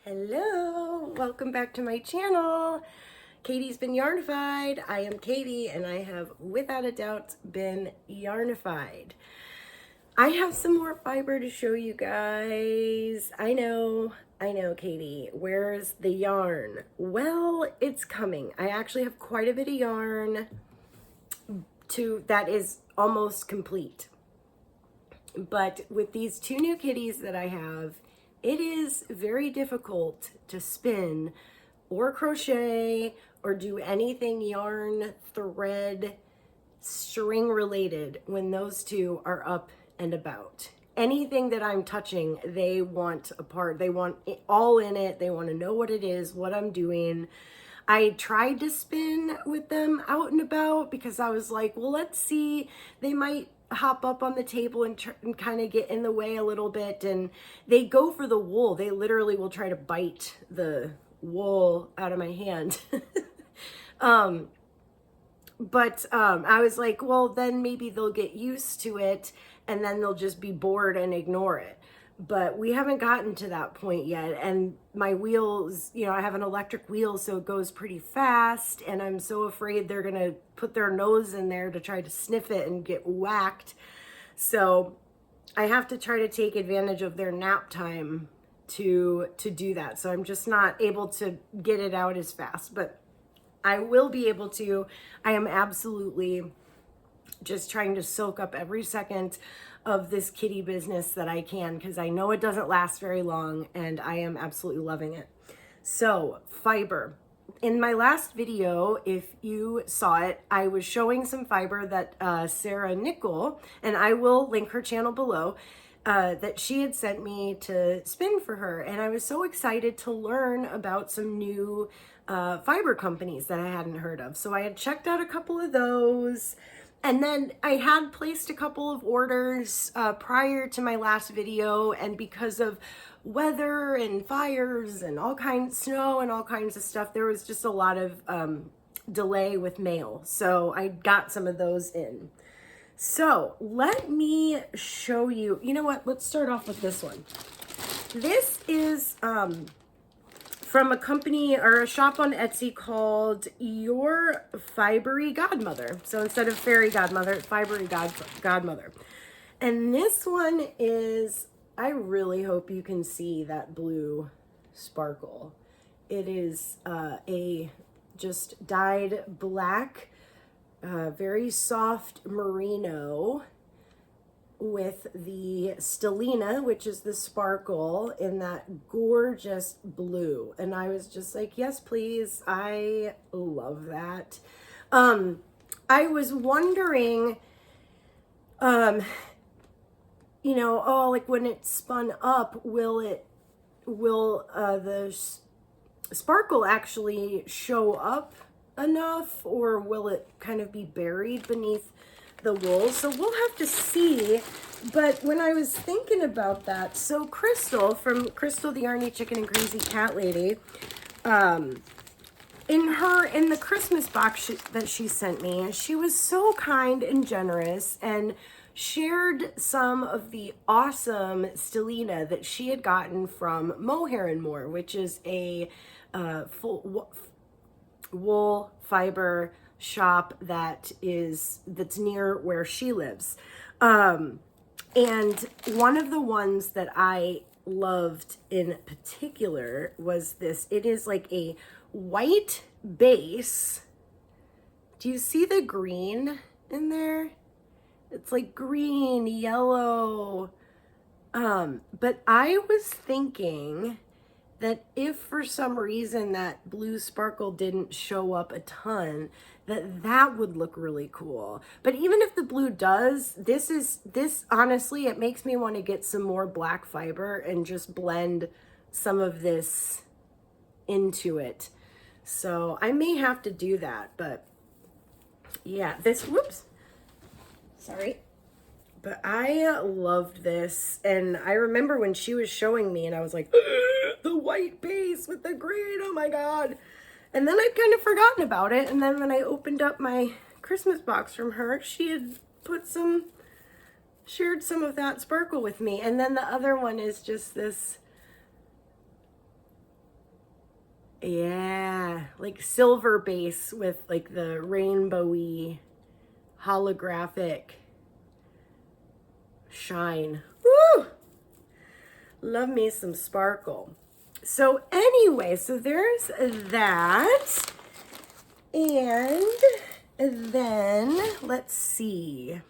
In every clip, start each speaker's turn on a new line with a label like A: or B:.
A: Hello, welcome back to my channel. Katiesbeenyarnified. I am Katie and I have without a doubt been yarnified. I have some more fiber to show you guys. I know, Katie. Where's the yarn? Well, it's coming. I actually have quite a bit of yarn that is almost complete. But with these two new kitties that I have, it is very difficult to spin or crochet or do anything yarn, thread, string related when those two are up and about. Anything that I'm touching, they want a part. They want it all in it. They want to know what it is, what I'm doing. I tried to spin with them out and about because I was like, well, let's see. They might hop up on the table and kind of get in the way a little bit, and they go for the wool. They literally will try to bite the wool out of my hand. But I was like, well, then maybe they'll get used to it and then they'll just be bored and ignore it. But we haven't gotten to that point yet. And my wheels, I have an electric wheel, so it goes pretty fast. And I'm so afraid they're going to put their nose in there to try to sniff it and get whacked. So I have to try to take advantage of their nap time to do that. So I'm just not able to get it out as fast. But I will be able to. I am absolutely just trying to soak up every second of this kitty business that I can, because I know it doesn't last very long and I am absolutely loving it. So fiber. In my last video, if you saw it, I was showing some fiber that Sarah Nickel, and I will link her channel below, that she had sent me to spin for her. And I was so excited to learn about some new fiber companies that I hadn't heard of. So I had checked out a couple of those. And then I had placed a couple of orders prior to my last video, and because of weather and fires and snow and all kinds of stuff, there was just a lot of delay with mail. So I got some of those in. So let me show you, you know what, let's start off with this one. This is from a company or a shop on Etsy called Yara Fibres Godmother. So instead of Fairy Godmother, it's Fibery Godmother. And this one is, I really hope you can see that blue sparkle. It is a just dyed black, very soft merino with the stellina, which is the sparkle, in that gorgeous blue. And I was just like, yes, please. I love that. I was wondering, like when it's spun up, will the sparkle actually show up enough, or will it kind of be buried beneath the wool? So we'll have to see. But when I was thinking about that, so Crystal from Crystal the Yarny Chicken and Crazy Cat Lady, in the Christmas box that she sent me, she was so kind and generous and shared some of the awesome stellina that she had gotten from Mohair and More, which is a full wool fiber shop that's near where she lives. And one of the ones that I loved in particular was this. It is like a white base. Do you see the green in there? It's like green, yellow. But I was thinking that if for some reason that blue sparkle didn't show up a ton, that would look really cool. But even if the blue does, this honestly, it makes me want to get some more black fiber and just blend some of this into it. So I may have to do that, but yeah, whoops, sorry. But I loved this, and I remember when she was showing me and I was like, the white base with the green, oh my God. And then I'd kind of forgotten about it. And then when I opened up my Christmas box from her, she had shared some of that sparkle with me. And then the other one is just this Yeah, like silver base with like the rainbowy holographic shine. Woo! Love me some sparkle. So anyway, so there's that. And then let's see.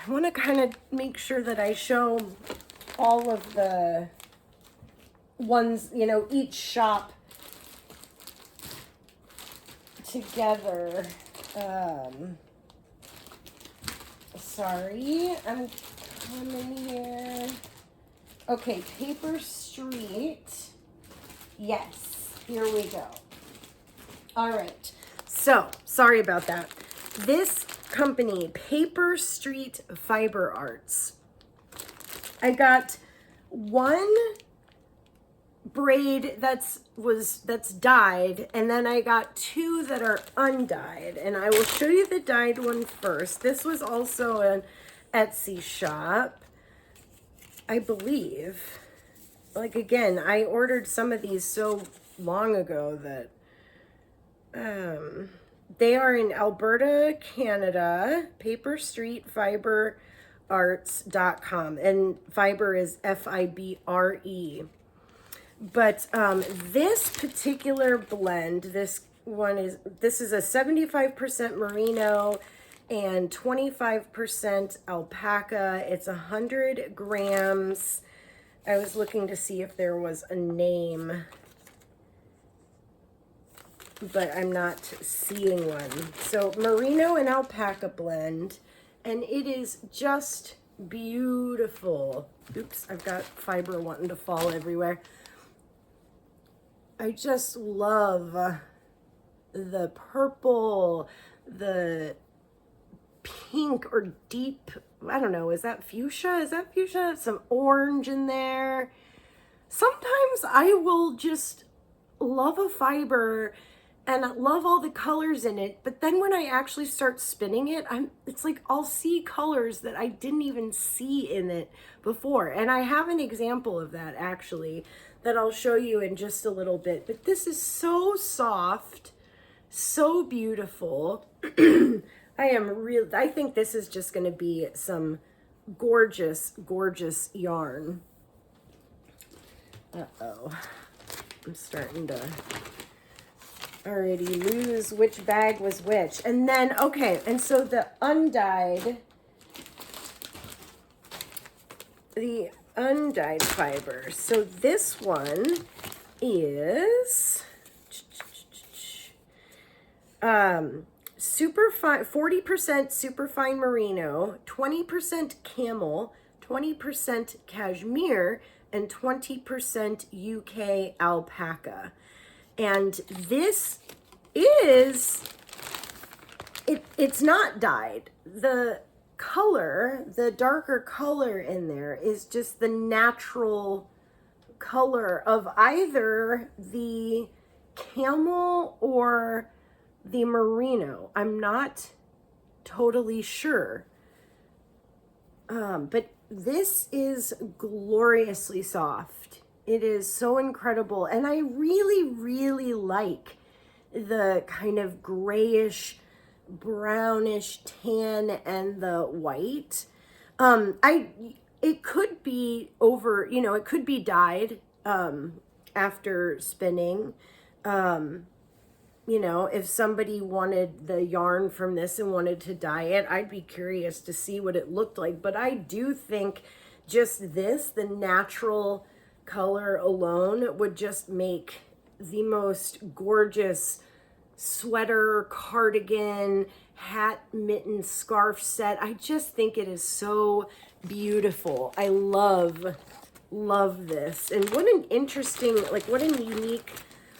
A: I want to kind of make sure that I show all of the ones, you know, each shop together. Sorry, I'm coming here. Okay, Paper Street. Yes, here we go. All right, so sorry about that. This company, Paper Street Fiber Arts. I got one braid that's dyed, and then I got two that are undyed, and I will show you the dyed one first. This was also an Etsy shop, I believe. Like, again, I ordered some of these so long ago that they are in Alberta, Canada. Paper Street Fiber Arts.com, and Fibre is Fibre. But this particular blend, this is a 75% merino and 25% alpaca. It's 100 grams. I was looking to see if there was a name, but I'm not seeing one. So merino and alpaca blend, and it is just beautiful. Oops, I've got fiber wanting to fall everywhere. I just love the purple, the pink or deep, I don't know, is that fuchsia? Is that fuchsia? Some orange in there. Sometimes I will just love a fiber and I love all the colors in it, but then when I actually start spinning it, it's like I'll see colors that I didn't even see in it before. And I have an example of that actually that I'll show you in just a little bit. But this is so soft, so beautiful. I think this is just going to be some gorgeous, gorgeous yarn. Uh-oh. I'm starting to already lose which bag was which. And then, okay, and so the undyed fiber. So this one is super fine, 40% super fine merino, 20% camel, 20% cashmere, and 20% UK alpaca. And this is, it's not dyed. The color, the darker color in there is just the natural color of either the camel or the merino. I'm not totally sure. But this is gloriously soft. It is so incredible. And I really, really like the kind of grayish, brownish tan and the white. It could be over, you know, it could be dyed after spinning. You know, if somebody wanted the yarn from this and wanted to dye it, I'd be curious to see what it looked like. But I do think just this, the natural color alone, would just make the most gorgeous sweater, cardigan, hat, mitten, scarf set. I just think it is so beautiful. I love this. And what an interesting, like, what a unique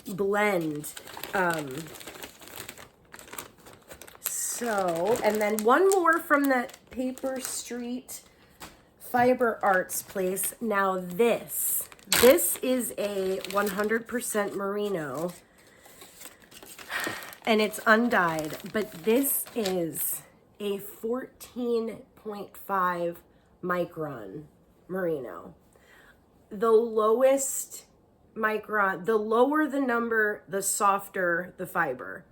A: blend. So, and then one more from the Paper Street Fiber Arts place. Now this is a 100% merino, and it's undyed, but this is a 14.5 micron merino. The lowest micron, the lower the number, the softer the fiber.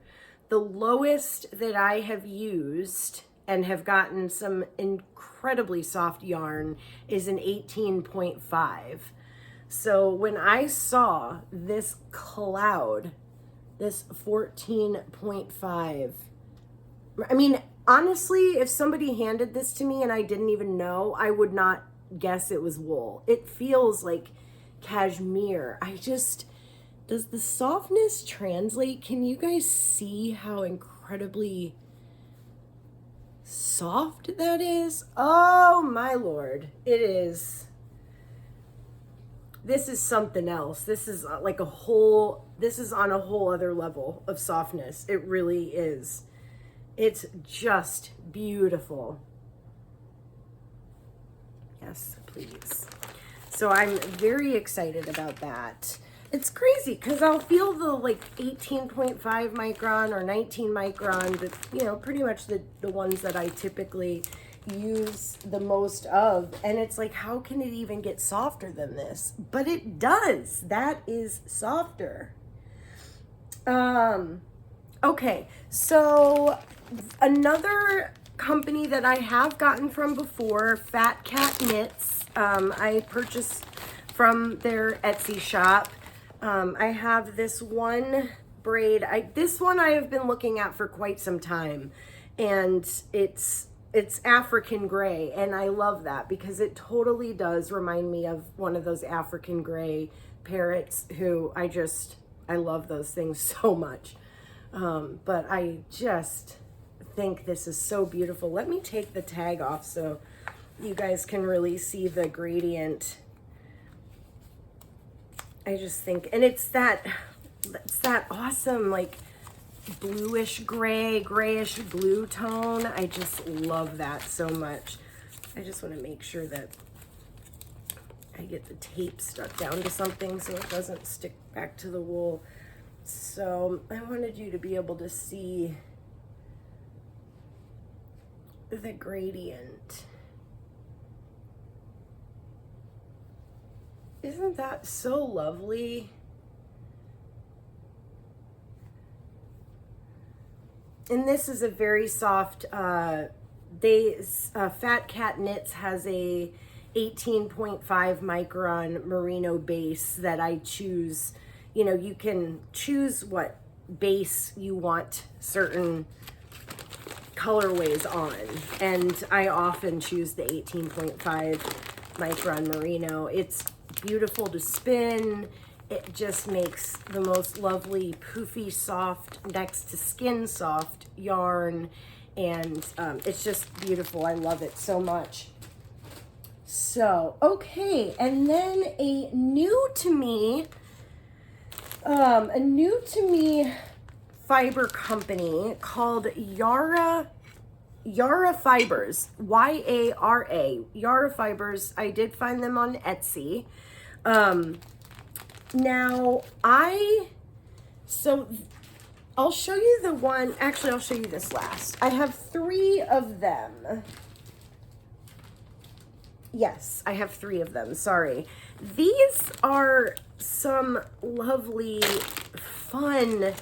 A: The lowest that I have used and have gotten some incredibly soft yarn is an 18.5. So when I saw this cloud, this 14.5, I mean, honestly, if somebody handed this to me and I didn't even know, I would not guess it was wool. It feels like cashmere. Does the softness translate? Can you guys see how incredibly soft that is? Oh my Lord, it is. This is something else. This is like this is on a whole other level of softness. It really is. It's just beautiful. Yes, please. So I'm very excited about that. It's crazy because I'll feel the like 18.5 micron or 19 micron, but you know, pretty much the ones that I typically use the most of. And it's like, how can it even get softer than this? But it does. That is softer. Okay, so another company that I have gotten from before, Fat Cat Knits. I purchased from their Etsy shop. I have this one braid. This one I have been looking at for quite some time, and it's African gray, and I love that because it totally does remind me of one of those African gray parrots who I love those things so much. But I just think this is so beautiful. Let me take the tag off so you guys can really see the gradient. I just think, and it's that awesome like bluish gray, grayish blue tone. I just love that so much. I just want to make sure that I get the tape stuck down to something so it doesn't stick back to the wool. So I wanted you to be able to see the gradient. Isn't that so lovely? And this is a very soft, Fat Cat Knits has a 18.5 micron merino base that I choose. You know, you can choose what base you want certain colorways on, and I often choose the 18.5 micron merino. It's beautiful to spin. It just makes the most lovely poofy soft next to skin soft yarn, and it's just beautiful. I love it so much. So okay, and then a new to me fiber company called Yara Fibres, Y-A-R-A, Yara Fibres. I did find them on Etsy. Now I'll show you the one, actually I'll show you this last. I have 3 of them. Yes, I have 3 of them, sorry. These are some lovely, fun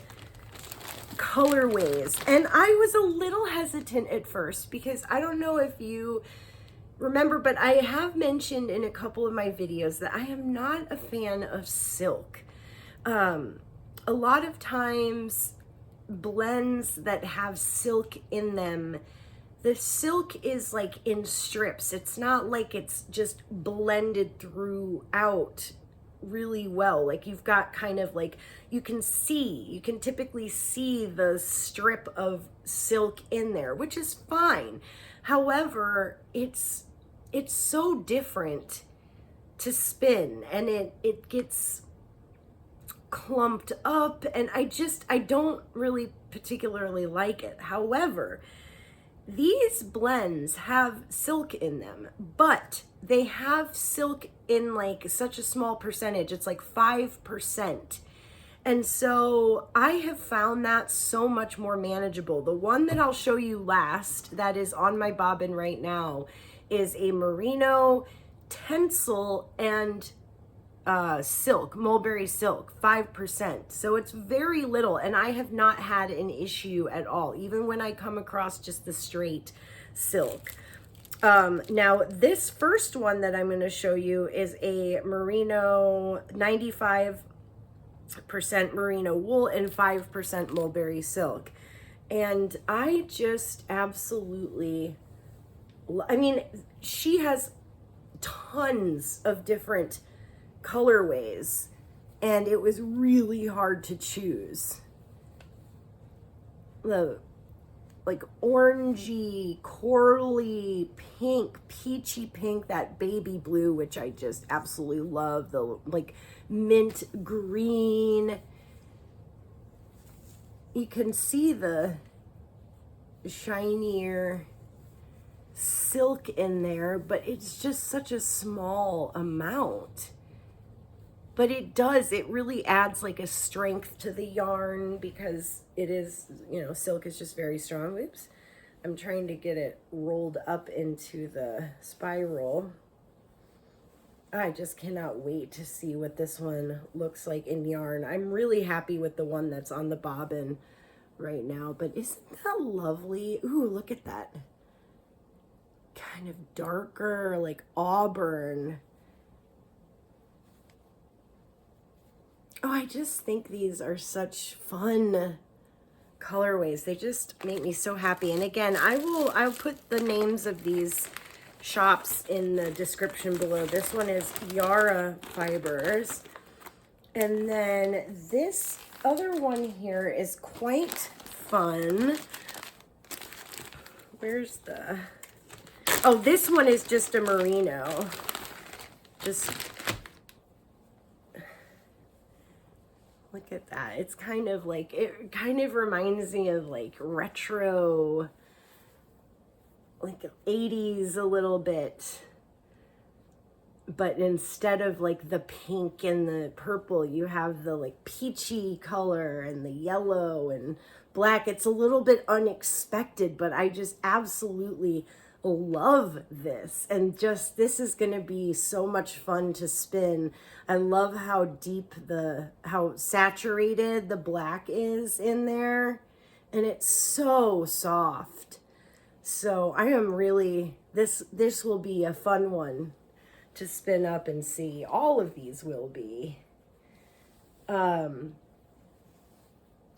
A: colorways. And I was a little hesitant at first because I don't know if you remember, but I have mentioned in a couple of my videos that I am not a fan of silk. A lot of times blends that have silk in them, the silk is like in strips. It's not like it's just blended throughout really well. Like you've got kind of like, you can typically see the strip of silk in there, which is fine. However, it's so different to spin, and it gets clumped up, and I don't really particularly like it. However, these blends have silk in them, but they have silk in like such a small percentage. It's like 5%. And so I have found that so much more manageable. The one that I'll show you last that is on my bobbin right now is a merino tencel and silk, mulberry silk, 5%. So it's very little, and I have not had an issue at all, even when I come across just the straight silk. Now this first one that I'm going to show you is a merino, 95% merino wool and 5% mulberry silk. And I just absolutely, I mean, she has tons of different colorways, and it was really hard to choose. The like orangey, corally pink, peachy pink, that baby blue, which I just absolutely love, the like mint green. You can see the shinier silk in there, but it's just such a small amount. But it really adds like a strength to the yarn, because it is, you know, silk is just very strong. Oops. I'm trying to get it rolled up into the spiral. I just cannot wait to see what this one looks like in yarn. I'm really happy with the one that's on the bobbin right now, but isn't that lovely? Ooh, look at that. Kind of darker, like auburn. Oh, I just think these are such fun colorways. They just make me so happy. And again, I'll put the names of these shops in the description below. This one is Yara Fibres. And then this other one here is quite fun. Where's the... Oh, this one is just a merino. Just... Look at that. It's kind of like, it kind of reminds me of like retro, like 80s a little bit. But instead of like the pink and the purple, you have the like peachy color and the yellow and black. It's a little bit unexpected, but I just absolutely love this. And just, this is going to be so much fun to spin. I love how deep how saturated the black is in there. And it's so soft. So I am really, this will be a fun one to spin up and see. All of these will be.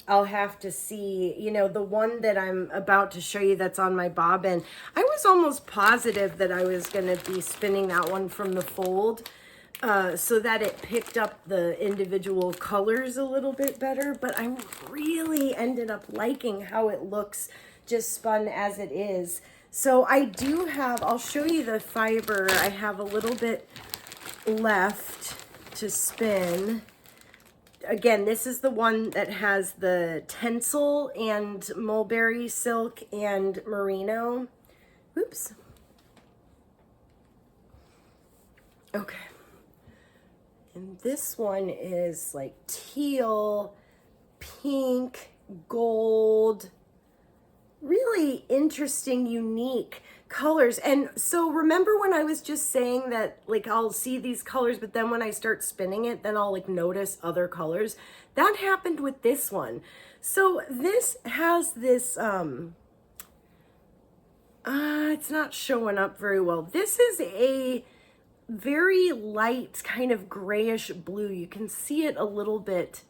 A: I'll have to see, you know, the one that I'm about to show you that's on my bobbin. I was almost positive that I was going to be spinning that one from the fold so that it picked up the individual colors a little bit better. But I really ended up liking how it looks just spun as it is. So I do have, I'll show you the fiber. I have a little bit left to spin. Again, this is the one that has the tencel and mulberry silk and merino. Oops. Okay. And this one is like teal, pink, gold, really interesting, unique colors. And so remember when I was just saying that like I'll see these colors, but then when I start spinning it, then I'll like notice other colors. That happened with this one. So this has this it's not showing up very well. This is a very light kind of grayish blue. You can see it a little bit.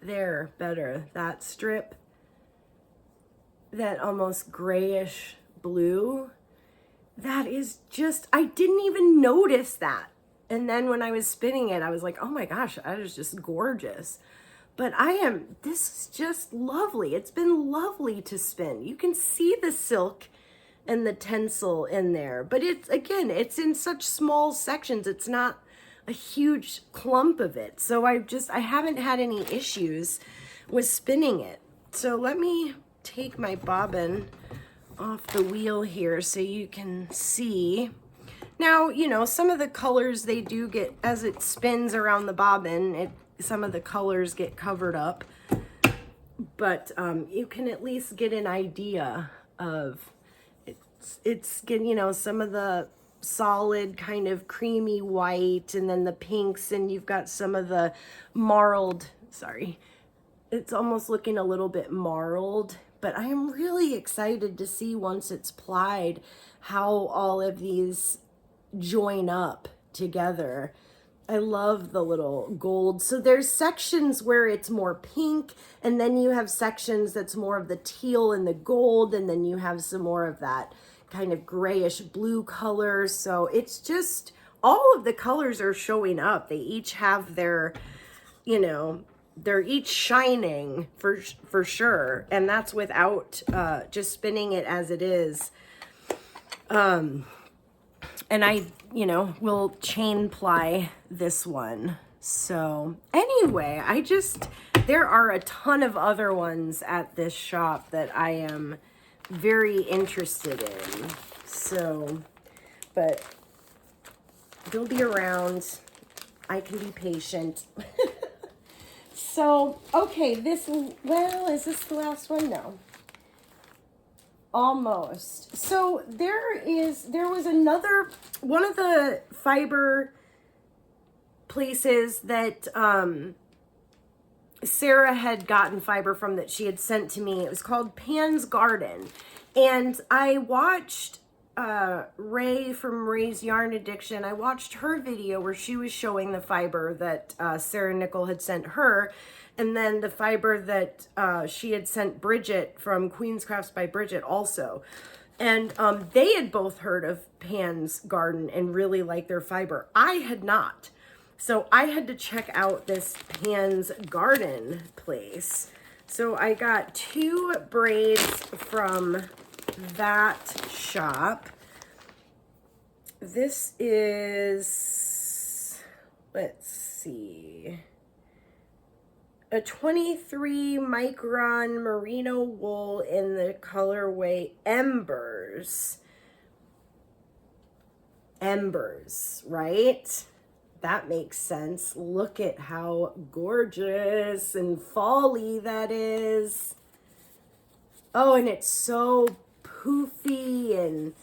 A: There, better. That strip, that almost grayish blue, that is just, I didn't even notice that. And then when I was spinning it, I was like, oh my gosh, that is just gorgeous. But this is just lovely. It's been lovely to spin. You can see the silk and the tencel in there, but it's, again, it's in such small sections. It's not a huge clump of it. So I haven't had any issues with spinning it. So let me take my bobbin off the wheel here so you can see. Now, you know, some of the colors they do get, as it spins around the bobbin, some of the colors get covered up, but you can at least get an idea of it. it's getting, you know, some of the solid kind of creamy white, and then the pinks, and you've got some of the marled, sorry, it's almost looking a little bit marled, but I am really excited to see once it's plied how all of these join up together. I love the little gold. So there's sections where it's more pink, and then you have sections that's more of the teal and the gold, and then you have some more of that kind of grayish blue color. So it's just, all of the colors are showing up. They each have their, you know, they're each shining for sure. And that's without just spinning it as it is. And I, you know, will chain ply this one. So anyway, there are a ton of other ones at this shop that I am very interested in. So, but they'll be around. I can be patient. So, okay, well, is this the last one? No. Almost. So there was another, one of the fiber places that Sarah had gotten fiber from that she had sent to me. It was called Pan's Garden. And I watched Ray from Ray's Yarn Addiction. I watched her video where she was showing the fiber that Sarah Nickel had sent her, and then the fiber that she had sent Bridget from Queen's Crafts by Bridget also. And they had both heard of Pan's Garden and really liked their fiber. I had not. So I had to check out this Pan's Garden place. So I got 2 braids from that shop. This is, let's see, a 23 micron merino wool in the colorway Embers. Embers, right? That makes sense. Look at how gorgeous and fall-y that is. Oh, and it's so poofy and,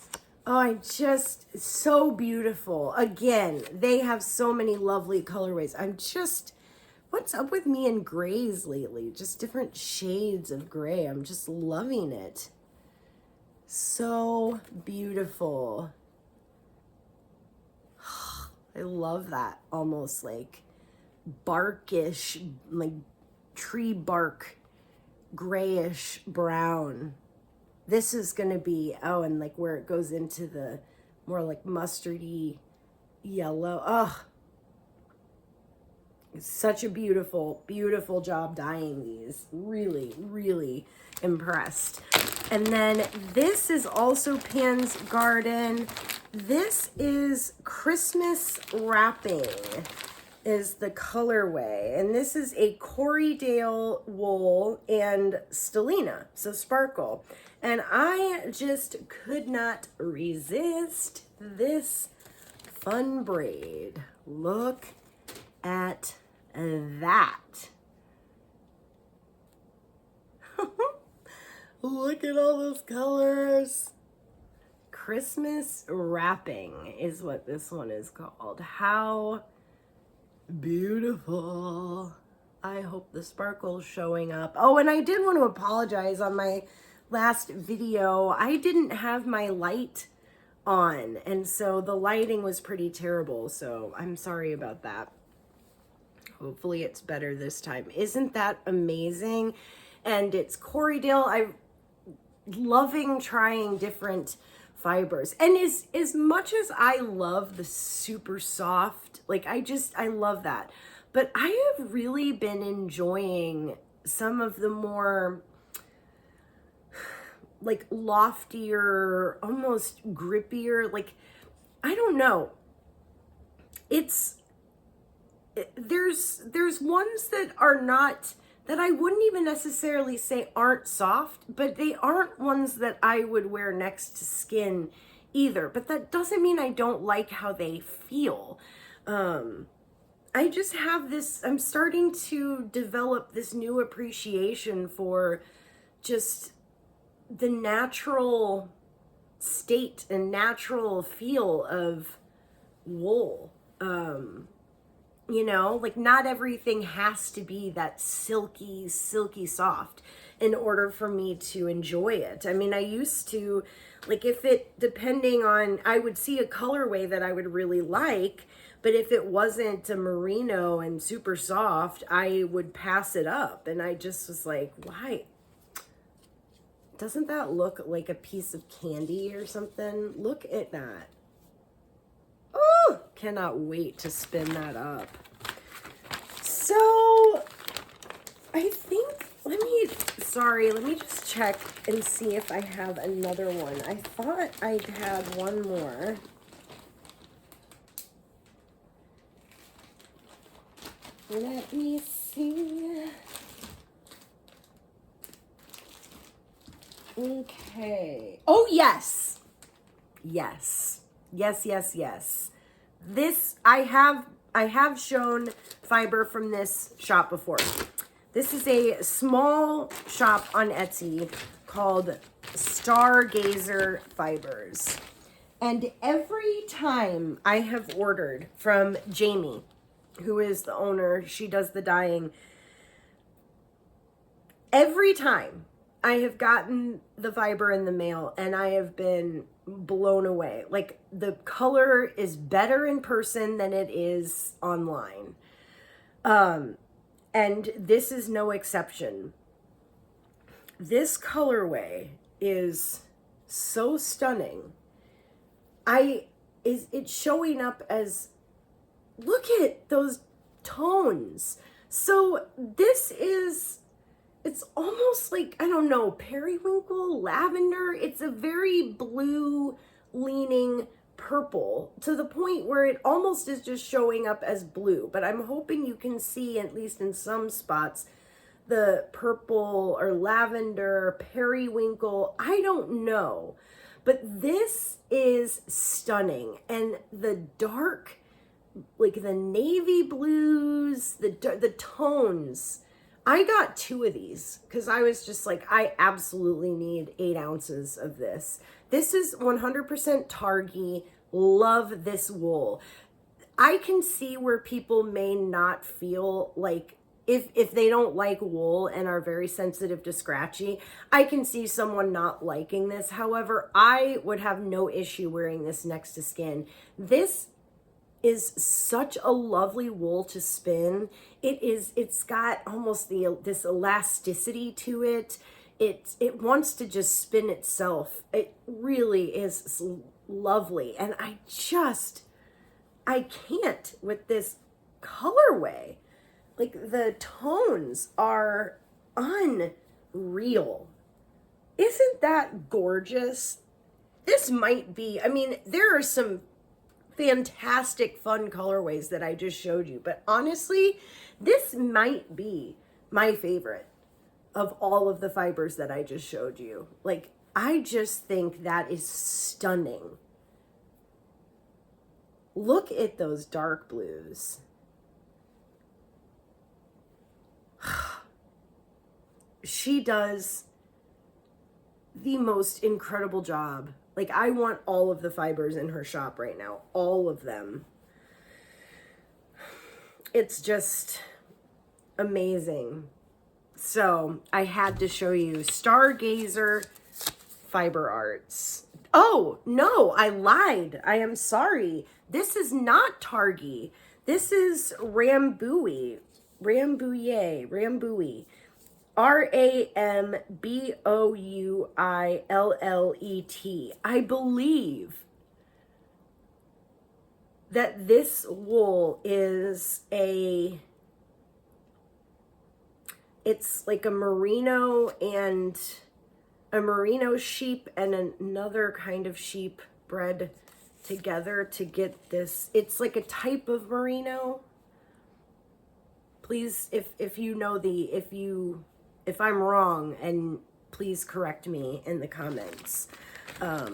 A: oh, so beautiful. Again, they have so many lovely colorways. What's up with me and grays lately? Just different shades of gray. I'm just loving it. So beautiful. I love that almost like barkish, like tree bark, grayish brown. This is going to be, oh, and like where it goes into the more like mustardy yellow. Oh, it's such a beautiful, beautiful job dyeing these. Really, really impressed. And then this is also Pan's Garden. This is Christmas Wrapping is the colorway. And this is a Corriedale wool and stellina, so sparkle. And I just could not resist this fun braid. Look at that. Look at all those colors. Christmas Wrapping is what this one is called. How beautiful. I hope the sparkle's showing up. Oh, and I did want to apologize on my last video. I didn't have my light on, and so the lighting was pretty terrible, so I'm sorry about that. Hopefully it's better this time. Isn't that amazing? And it's Corriedale. I'm loving trying different fibers. And as much as I love the super soft, like I love that. But I have really been enjoying some of the more like loftier, almost grippier, like, I don't know. There's ones that are not, that I wouldn't even necessarily say aren't soft, but they aren't ones that I would wear next to skin either. But that doesn't mean I don't like how they feel. I just have this, I'm starting to develop this new appreciation for just the natural state and natural feel of wool. You know, like not everything has to be that silky, silky soft in order for me to enjoy it. I mean, I used to, like if it, depending on, I would see a colorway that I would really like, but if it wasn't a merino and super soft, I would pass it up. And I just was like, why? Doesn't that look like a piece of candy or something? Look at that. Oh, cannot wait to spin that up. So I think, let me just check and see if I have another one. I thought I'd had one more. Let me see. Okay. Oh, yes. Yes. Yes, yes, yes. This, I have shown fiber from this shop before. This is a small shop on Etsy called Stargazer Fibres. And every time I have ordered from Jamie, who is the owner, she does the dyeing, every time I have gotten the fiber in the mail and I have been blown away. Like the color is better in person than it is online. And this is no exception. This colorway is so stunning. It's showing up as, look at those tones. So this is, it's almost like, I don't know, periwinkle, lavender. It's a very blue leaning purple to the point where it almost is just showing up as blue. But I'm hoping you can see, at least in some spots, the purple or lavender, periwinkle. I don't know. But this is stunning. And the dark, like the navy blues, the tones. I got 2 of these because I was just like, I absolutely need 8 ounces of this. This is 100% Targi. Love this wool. I can see where people may not feel like, if they don't like wool and are very sensitive to scratchy, I can see someone not liking this. However, I would have no issue wearing this next to skin. This is such a lovely wool to spin. It's got almost this elasticity to it. It wants to just spin itself. It really is lovely. And I can't with this colorway. Like the tones are unreal. Isn't that gorgeous? This might be, I mean, there are some fantastic fun colorways that I just showed you, but honestly, this might be my favorite of all of the fibers that I just showed you. Like, I just think that is stunning. Look at those dark blues. She does the most incredible job. Like, I want all of the fibers in her shop right now. All of them. It's just amazing. So, I had to show you Stargazer Fiber Arts. Oh, no, I lied. I am sorry. This is not Targi. This is Rambouillet. Rambouillet. Rambouillet. I believe that this wool is it's like a merino and a merino sheep and another kind of sheep bred together to get this. It's like a type of merino. Please, if you know if I'm wrong, and please correct me in the comments. I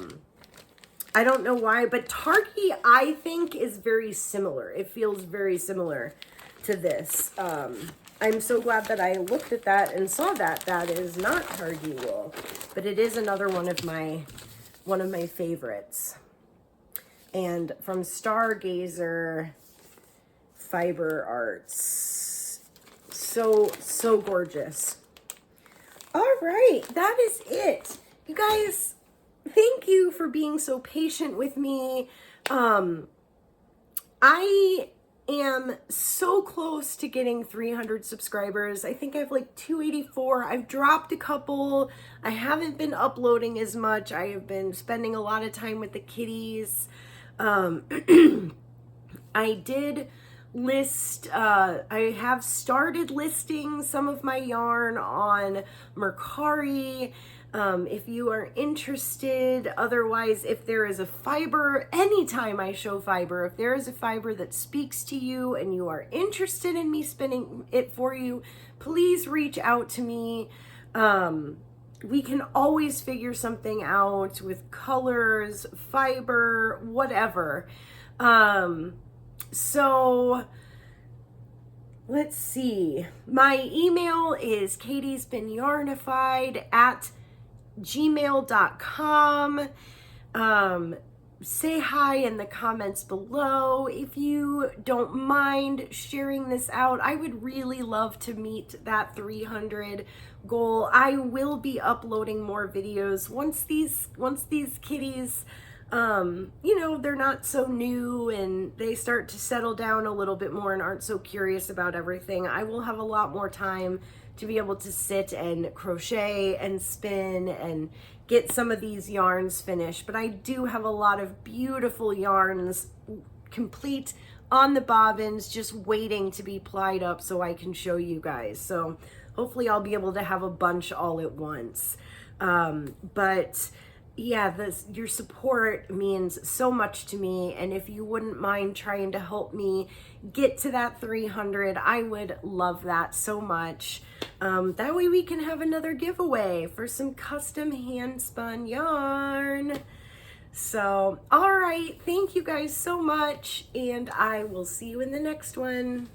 A: don't know why, but Targi, I think, is very similar. It feels very similar to this. I'm so glad that I looked at that and saw that that is not Targi wool, but it is another one of my one of my favorites. And from Stargazer Fiber Arts. So gorgeous. All right, that is it. You guys, thank you for being so patient with me. I am so close to getting 300 subscribers. I think I have like 284. I've dropped a couple. I haven't been uploading as much. I have been spending a lot of time with the kitties. I did list, I have started listing some of my yarn on Mercari. If you are interested, otherwise, if there is a fiber, anytime I show fiber, if there is a fiber that speaks to you and you are interested in me spinning it for you, please reach out to me. We can always figure something out with colors, fiber, whatever. So let's see. My email is katiesbeenyarnified@gmail.com. Say hi in the comments below. If you don't mind sharing this out, I would really love to meet that 300 goal. I will be uploading more videos once these kitties, you know, they're not so new and they start to settle down a little bit more and aren't so curious about everything. I will have a lot more time to be able to sit and crochet and spin and get some of these yarns finished. But I do have a lot of beautiful yarns complete on the bobbins, just waiting to be plied up so I can show you guys. So hopefully I'll be able to have a bunch all at once. But yeah, your support means so much to me, and if you wouldn't mind trying to help me get to that 300, I would love that so much. That way we can have another giveaway for some custom hand spun yarn. So, all right, thank you guys so much, and I will see you in the next one.